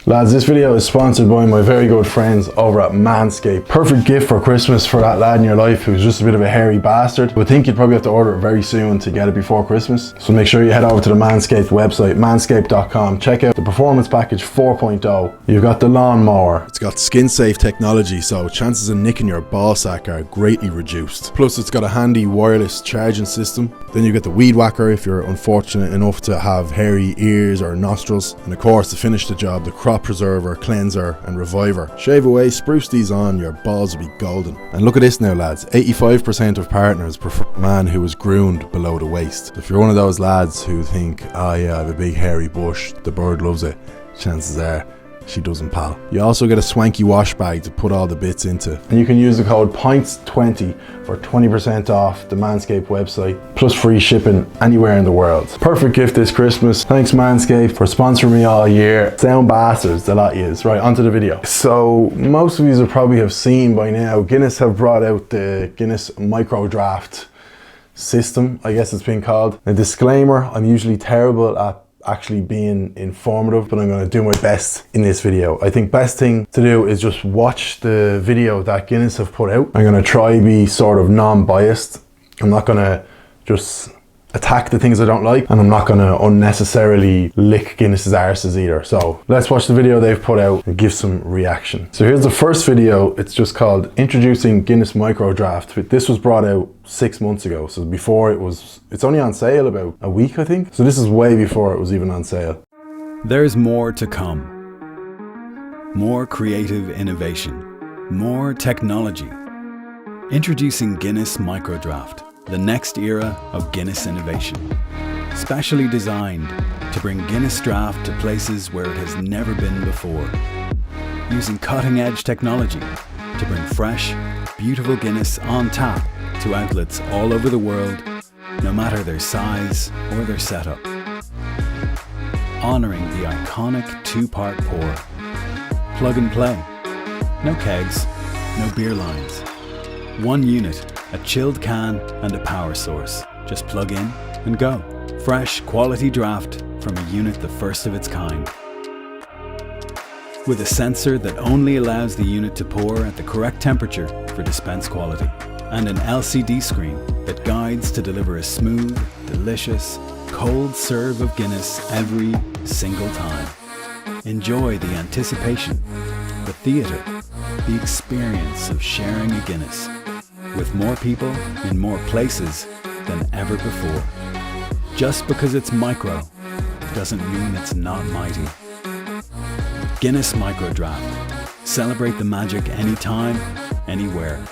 Lads, this video is sponsored by my very good friends over at Manscaped. Perfect gift for Christmas for that lad in your life who's just a bit of a hairy bastard. But think you'd probably have to order it very soon to get it before Christmas. So make sure you head over to the Manscaped website, manscaped.com. Check out the Performance Package 4.0. You've got the lawnmower. It's got skin safe technology, so chances of nicking your ball sack are greatly reduced. Plus it's got a handy wireless charging system. Then you've got the weed whacker if you're unfortunate enough to have hairy ears or nostrils. And of course, to finish the job, the crop preserver, cleanser and reviver. Shave away, spruce these on, your balls will be golden. And look at this now, lads, 85% of partners prefer a man who is groomed below the waist. If you're one of those lads who think, oh yeah, I have a big hairy bush, the bird loves it, chances are she doesn't, pal. You also get a swanky wash bag to put all the bits into. And you can use the code PINTS20 for 20% off the Manscaped website, plus free shipping anywhere in the world. Perfect gift this Christmas. Thanks Manscaped for sponsoring me all year. Sound bastards, the lot is. Right, onto the video. So, most of you will probably have seen by now, Guinness have brought out the Guinness MicroDraught system, I guess it's been called. A disclaimer, I'm usually terrible at actually being informative, but I'm going to do my best in this video. I think best thing to do is just watch the video that Guinness have put out. I'm going to try be sort of non-biased. I'm not going to just attack the things I don't like, and I'm not going to unnecessarily lick Guinness's arses either. So let's watch the video they've put out and give some reaction. So here's the first video. It's just called Introducing Guinness MicroDraught. This was brought out 6 months ago. So before it's only on sale about a week, I think. So this is way before it was even on sale. There's more to come. More creative innovation. More technology. Introducing Guinness MicroDraught, the next era of Guinness innovation. Specially designed to bring Guinness Draught to places where it has never been before. Using cutting-edge technology to bring fresh, beautiful Guinness on tap to outlets all over the world, no matter their size or their setup. Honoring the iconic two-part pour. Plug and play. No kegs, no beer lines. One unit, a chilled can and a power source. Just plug in and go. Fresh, quality draft from a unit the first of its kind. With a sensor that only allows the unit to pour at the correct temperature for dispense quality. And an LCD screen that guides to deliver a smooth, delicious, cold serve of Guinness every single time. Enjoy the anticipation, the theatre, the experience of sharing a Guinness. With more people in more places than ever before. Just because it's micro doesn't mean it's not mighty. Guinness MicroDraught. Celebrate the magic anytime, anywhere.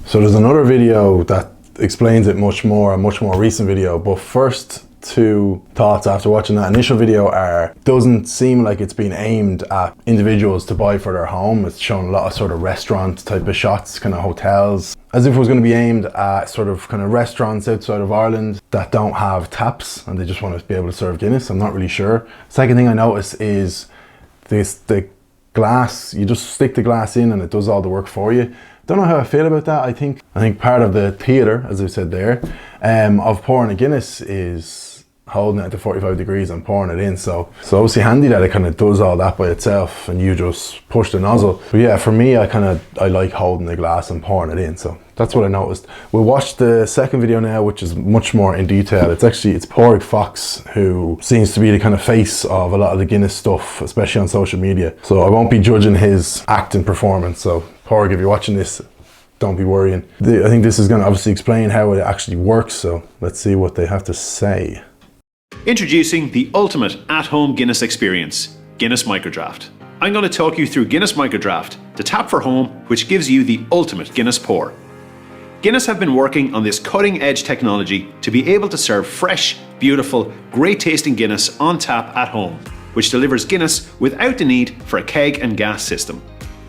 So there's another video that explains it much more, a much more recent video, but first two thoughts after watching that initial video are, doesn't seem like it's been aimed at individuals to buy for their home. It's shown a lot of sort of restaurant type of shots, kind of hotels, as if it was going to be aimed at sort of kind of restaurants outside of Ireland that don't have taps and they just want to be able to serve Guinness. I'm not really sure. Second thing I noticed is the glass, you just stick the glass in and it does all the work for you. Don't know how I feel about that. I think part of the theatre, as I said there, of pouring a Guinness is holding it to 45 degrees and pouring it in. So obviously handy that it kind of does all that by itself and you just push the nozzle. But yeah, for me, I like holding the glass and pouring it in. So that's what I noticed. We'll watch the second video now, which is much more in detail. It's Pádraig Fox, who seems to be the kind of face of a lot of the Guinness stuff, especially on social media. So I won't be judging his acting performance. So Pádraig, if you're watching this, don't be worrying. I think this is going to obviously explain how it actually works. So let's see what they have to say. Introducing the ultimate at-home Guinness experience, Guinness MicroDraught. I'm going to talk you through Guinness MicroDraught, the tap for home, which gives you the ultimate Guinness pour. Guinness have been working on this cutting-edge technology to be able to serve fresh, beautiful, great-tasting Guinness on tap at home, which delivers Guinness without the need for a keg and gas system.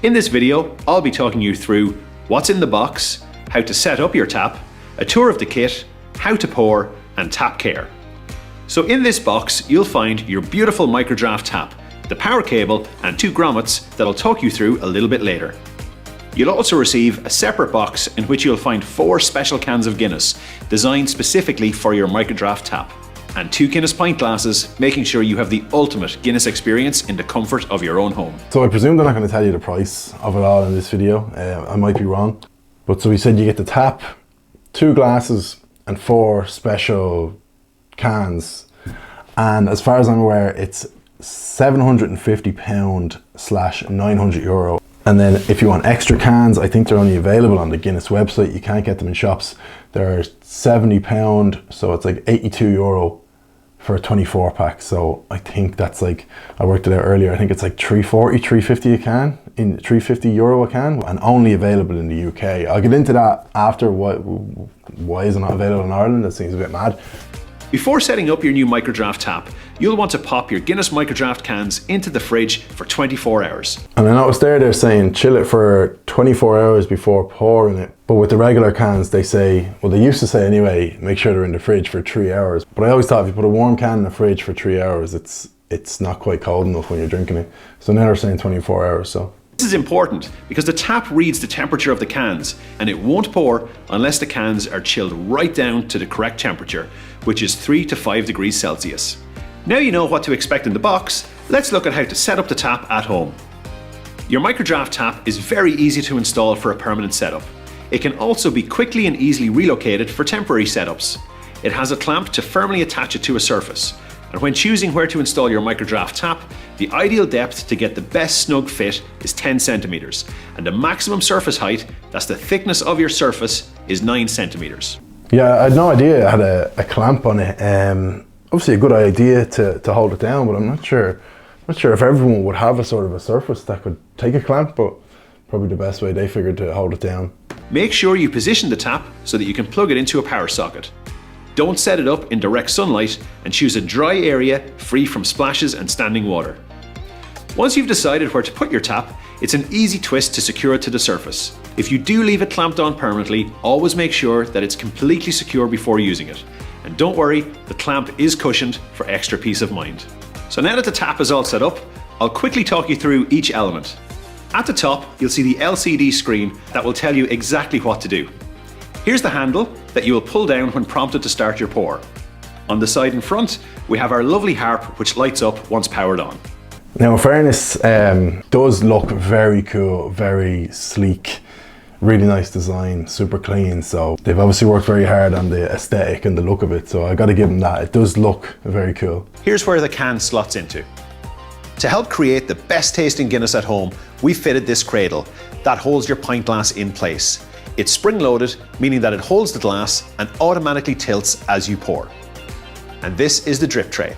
In this video, I'll be talking you through what's in the box, how to set up your tap, a tour of the kit, how to pour, and tap care. So in this box, you'll find your beautiful MicroDraught tap, the power cable, and 2 grommets that I'll talk you through a little bit later. You'll also receive a separate box in which you'll find 4 special cans of Guinness, designed specifically for your MicroDraught tap. and 2 Guinness pint glasses, making sure you have the ultimate Guinness experience in the comfort of your own home. So I presume they're not going to tell you the price of it all in this video. I might be wrong. But so we said you get the tap, 2 glasses and 4 special cans. And as far as I'm aware, it's £750/€900. And then if you want extra cans, I think they're only available on the Guinness website. You can't get them in shops. They're £70, so it's like €82 for a 24 pack. So I think that's like, I worked it out earlier, I think it's like €340, €350 a can, in €350 a can, and only available in the UK. I'll get into that after. Why is it not available in Ireland? That seems a bit mad. Before setting up your new MicroDraught tap, you'll want to pop your Guinness MicroDraught cans into the fridge for 24 hours. And I noticed they're saying chill it for 24 hours before pouring it. But with the regular cans, they say, well, they used to say anyway, make sure they're in the fridge for 3 hours. But I always thought if you put a warm can in the fridge for 3 hours, it's not quite cold enough when you're drinking it. So now they're saying 24 hours, so. This is important because the tap reads the temperature of the cans and it won't pour unless the cans are chilled right down to the correct temperature, which is 3 to 5 degrees Celsius. Now you know what to expect in the box, let's look at how to set up the tap at home. Your MicroDraught tap is very easy to install for a permanent setup. It can also be quickly and easily relocated for temporary setups. It has a clamp to firmly attach it to a surface. And when choosing where to install your MicroDraught tap, the ideal depth to get the best snug fit is 10 centimeters, and the maximum surface height, that's the thickness of your surface, is 9 centimeters. Yeah, I had no idea it had a clamp on it. Obviously a good idea to hold it down, but I'm not sure if everyone would have a sort of a surface that could take a clamp, but probably the best way they figured to hold it down. Make sure you position the tap so that you can plug it into a power socket. Don't set it up in direct sunlight and choose a dry area free from splashes and standing water. Once you've decided where to put your tap, it's an easy twist to secure it to the surface. If you do leave it clamped on permanently, always make sure that it's completely secure before using it. And don't worry, the clamp is cushioned for extra peace of mind. So now that the tap is all set up, I'll quickly talk you through each element. At the top, you'll see the LCD screen that will tell you exactly what to do. Here's the handle that you will pull down when prompted to start your pour. On the side in front, we have our lovely harp which lights up once powered on. Now in fairness, does look very cool, very sleek, really nice design, super clean. So they've obviously worked very hard on the aesthetic and the look of it. So I gotta give them that, it does look very cool. Here's where the can slots into. To help create the best tasting Guinness at home, we fitted this cradle that holds your pint glass in place. It's spring-loaded, meaning that it holds the glass and automatically tilts as you pour. And this is the drip tray.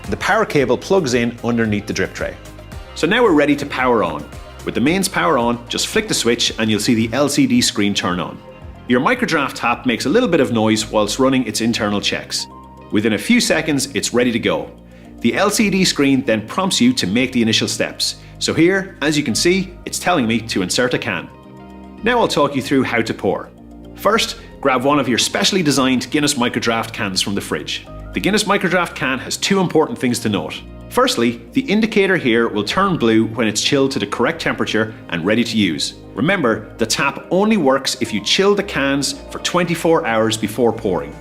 The power cable plugs in underneath the drip tray. So now we're ready to power on. With the mains power on, just flick the switch and you'll see the LCD screen turn on. Your MicroDraught tap makes a little bit of noise whilst running its internal checks. Within a few seconds, it's ready to go. The LCD screen then prompts you to make the initial steps. So here, as you can see, it's telling me to insert a can. Now I'll talk you through how to pour. First, grab one of your specially designed Guinness MicroDraught cans from the fridge. The Guinness MicroDraught can has 2 important things to note. Firstly, the indicator here will turn blue when it's chilled to the correct temperature and ready to use. Remember, the tap only works if you chill the cans for 24 hours before pouring.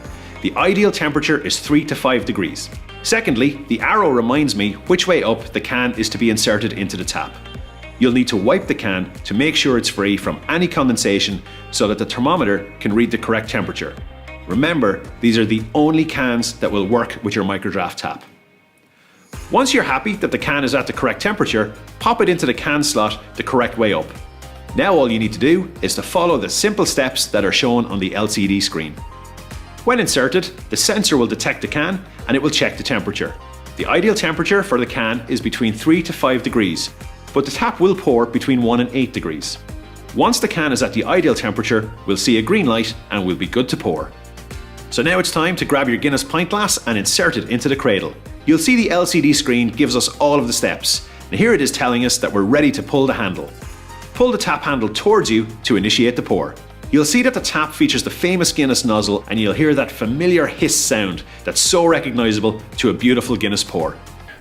The ideal temperature is 3 to 5 degrees. Secondly, the arrow reminds me which way up the can is to be inserted into the tap. You'll need to wipe the can to make sure it's free from any condensation so that the thermometer can read the correct temperature. Remember, these are the only cans that will work with your MicroDraught tap. Once you're happy that the can is at the correct temperature, pop it into the can slot the correct way up. Now all you need to do is to follow the simple steps that are shown on the LCD screen. When inserted, the sensor will detect the can and it will check the temperature. The ideal temperature for the can is between 3 to 5 degrees, but the tap will pour between 1 and 8 degrees. Once the can is at the ideal temperature, we'll see a green light and we'll be good to pour. So now it's time to grab your Guinness pint glass and insert it into the cradle. You'll see the LCD screen gives us all of the steps, and here it is telling us that we're ready to pull the handle. Pull the tap handle towards you to initiate the pour. You'll see that the tap features the famous Guinness nozzle and you'll hear that familiar hiss sound that's so recognisable to a beautiful Guinness pour.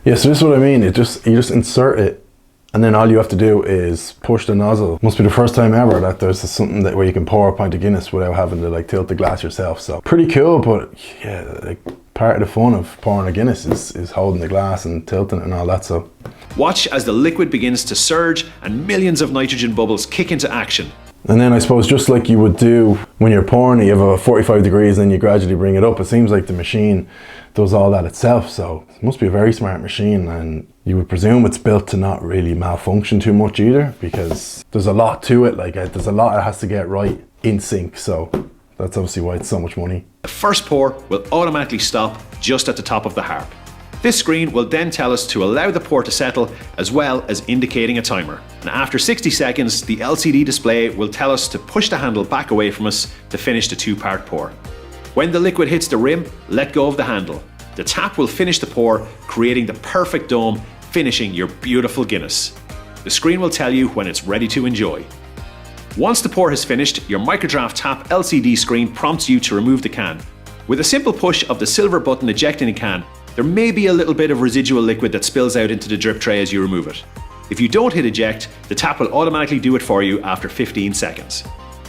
Yeah, so this is what I mean, you just insert it and then all you have to do is push the nozzle. Must be the first time ever that there's something where you can pour a pint of Guinness without having to like tilt the glass yourself. So pretty cool, but yeah, like part of the fun of pouring a Guinness is holding the glass and tilting it and all that. So Watch as the liquid begins to surge and millions of nitrogen bubbles kick into action. and then I suppose just like you would do when you're pouring it, you have a 45 degrees and then you gradually bring it up. It seems like the machine does all that itself, so it must be a very smart machine, and you would presume it's built to not really malfunction too much either, because there's a lot to it. Like there's a lot it has to get right in sync, so that's obviously why it's so much money. The first pour will automatically stop just at the top of the harp. This screen will then tell us to allow the pour to settle, as well as indicating a timer. And after 60 seconds, the LCD display will tell us to push the handle back away from us to finish the 2-part pour. When the liquid hits the rim, let go of the handle. The tap will finish the pour, creating the perfect dome, finishing your beautiful Guinness. The screen will tell you when it's ready to enjoy. Once the pour has finished, your MicroDraught tap LCD screen prompts you to remove the can. With a simple push of the silver button ejecting the can, there may be a little bit of residual liquid that spills out into the drip tray as you remove it. If you don't hit eject, the tap will automatically do it for you after 15 seconds.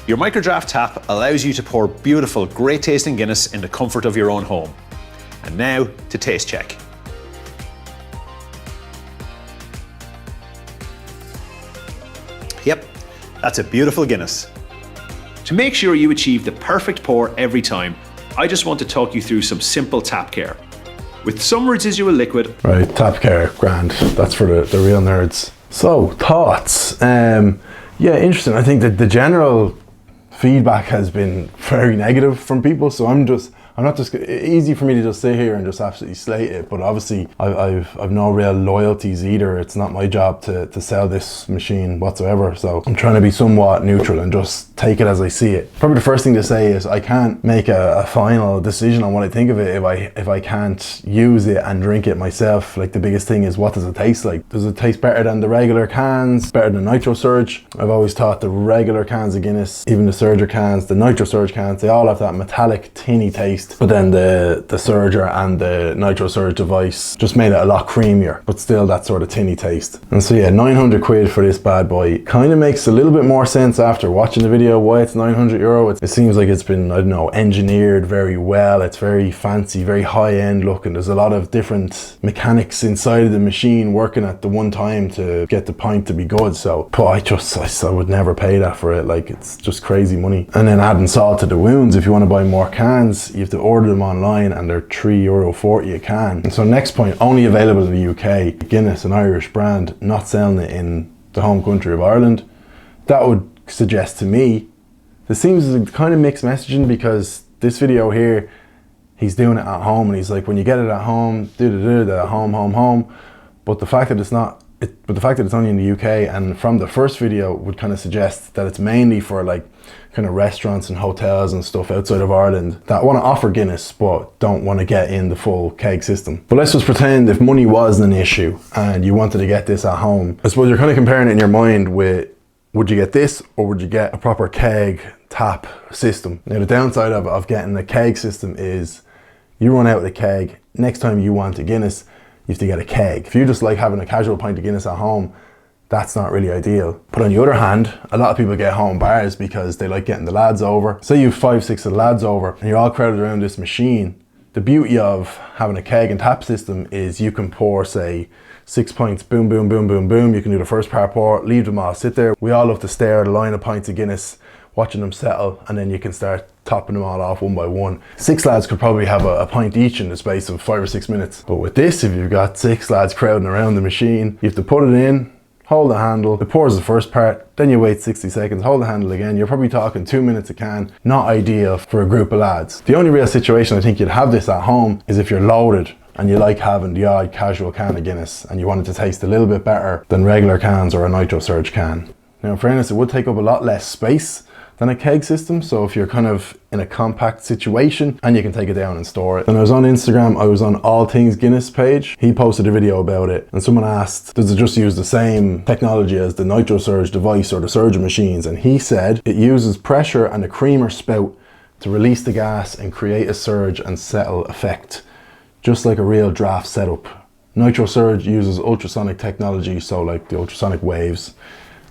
Your MicroDraught tap allows you to pour beautiful, great tasting Guinness in the comfort of your own home. And now to taste check. Yep, that's a beautiful Guinness. To make sure you achieve the perfect pour every time, I just want to talk you through some simple tap care. With some residual liquid. Right, tap care, grand. That's for the real nerds. So, thoughts. Yeah, interesting. I think that the general feedback has been very negative from people, so I'm not just easy for me to just sit here and just absolutely slate it, but obviously I've no real loyalties either. It's not my job to sell this machine whatsoever, so I'm trying to be somewhat neutral and just take it as I see it. Probably the first thing to say is I can't make a final decision on what I think of it if I can't use it and drink it myself. Like, the biggest thing is, what does it taste like? Does it taste better than the regular cans? Better than Nitro Surge? I've always thought the regular cans of Guinness, even the Surger cans, the Nitro Surge cans, they all have that metallic tinny taste. But then the Surger and the Nitro Surge device just made it a lot creamier, but still that sort of tinny taste. And so yeah, 900 quid for this bad boy kind of makes a little bit more sense after watching the video why it's 900 euro. It seems like it's been, I don't know, engineered very well. It's very fancy, very high end looking. There's a lot of different mechanics inside of the machine working at the one time to get the pint to be good. So, but I would never pay that for it. Like, it's just crazy money. And then adding salt to the wounds, if you want to buy more cans, you have to order them online and they're €3.40 a can. And so next point, only available in the UK. Guinness, an Irish brand, not selling it in the home country of Ireland. That would suggest to me, this seems kind of mixed messaging, because this video here, he's doing it at home and he's like, when you get it at home, home. But the fact that it's only in the UK, and from the first video would kind of suggest that it's mainly for like kind of restaurants and hotels and stuff outside of Ireland that want to offer Guinness but don't want to get in the full keg system. But let's just pretend if money wasn't an issue and you wanted to get this at home. I suppose you're kind of comparing it in your mind with, would you get this or would you get a proper keg tap system? Now the downside of getting a keg system is you run out of the keg, next time you want a Guinness, you have to get a keg. If you just like having a casual pint of Guinness at home, that's not really ideal. But on the other hand, a lot of people get home bars because they like getting the lads over. Say you have 5-6 of the lads over and you're all crowded around this machine. The beauty of having a keg and tap system is you can pour, say, 6 pints, boom, boom, boom, boom, boom. You can do the first part pour, leave them all sit there. We all love to stare at a line of pints of Guinness, watching them settle, and then you can start topping them all off one by one. 6 lads could probably have a pint each in the space of 5 or 6 minutes. But with this, if you've got 6 lads crowding around the machine, you have to put it in, hold the handle, it pours the first part, then you wait 60 seconds, hold the handle again. You're probably talking 2 minutes a can. Not ideal for a group of lads. The only real situation I think you'd have this at home is if you're loaded and you like having the odd casual can of Guinness and you want it to taste a little bit better than regular cans or a Nitro Surge can. Now in fairness, it would take up a lot less space than a keg system, so if you're kind of in a compact situation and you can take it down and store it. When I was on Instagram, I was on All Things Guinness page. He posted a video about it and someone asked, does it just use the same technology as the Nitro Surge device or the Surger machines? And he said it uses pressure and a creamer spout to release the gas and create a surge and settle effect, just like a real draft setup. Nitro Surge uses ultrasonic technology, so like the ultrasonic waves,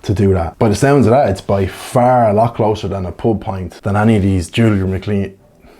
to do that. By the sounds of that, it's by far a lot closer than a pub pint than any of these Julian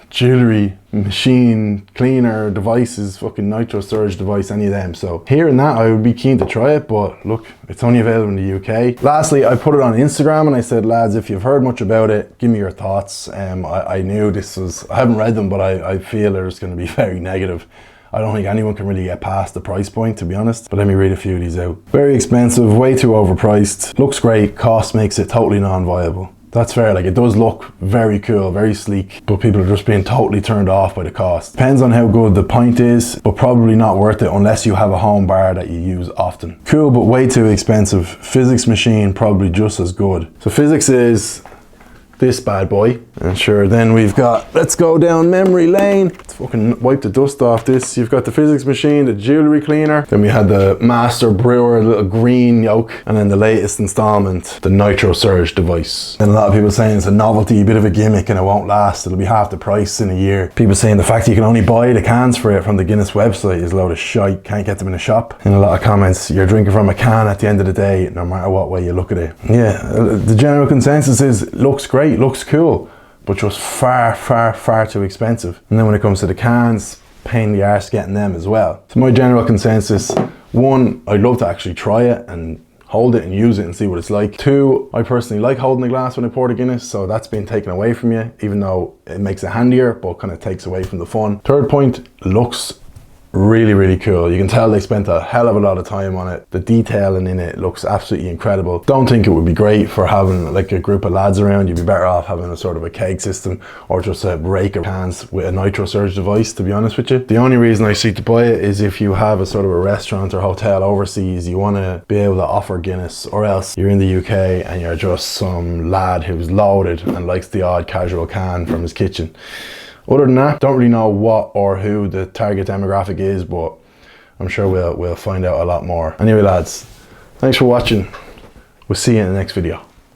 jewellery, machine cleaner devices, fucking nitro storage device, any of them. So hearing that, I would be keen to try it, but look, it's only available in the UK. Lastly, I put it on Instagram and I said, lads, if you've heard much about it, give me your thoughts. I knew this was, I haven't read them, but I feel there's going to be very negative. I don't think anyone can really get past the price point, to be honest. But let me read a few of these out. Very expensive, way too overpriced, looks great, cost makes it totally non-viable. That's fair, like it does look very cool, very sleek, but people are just being totally turned off by the cost. Depends on how good the pint is, but probably not worth it unless you have a home bar that you use often. Cool, but way too expensive. Physics machine, probably just as good. So physics is this bad boy. And sure, then we've got, let's go down memory lane. Let's fucking wipe the dust off this. You've got the physics machine, the jewellery cleaner. Then we had the master brewer, little green yoke. And then the latest installment, the nitro surge device. And a lot of people saying it's a novelty, a bit of a gimmick, and it won't last. It'll be half the price in a year. People saying the fact you can only buy the cans for it from the Guinness website is a load of shite. Can't get them in a shop. And a lot of comments, you're drinking from a can at the end of the day, no matter what way you look at it. Yeah, the general consensus is, looks great. Looks cool, but just far too expensive. And then when it comes to the cans, pain in the arse getting them as well. So my general consensus, one, I'd love to actually try it and hold it and use it and see what it's like. Two, I personally like holding the glass when I pour the Guinness, so that's been taken away from you, even though it makes it handier, but kind of takes away from the fun. Third point, looks really cool. You can tell they spent a hell of a lot of time on it. The detailing in it looks absolutely incredible. Don't think it would be great for having like a group of lads around. You'd be better off having a sort of a keg system or just a rake of cans with a nitro surge device, to be honest with you. The only reason I see to buy it is if you have a sort of a restaurant or hotel overseas, you want to be able to offer Guinness, or else you're in the UK and you're just some lad who's loaded and likes the odd casual can from his kitchen. Other than that, don't really know what or who the target demographic is, but I'm sure we'll find out a lot more. Anyway lads, thanks for watching. We'll see you in the next video.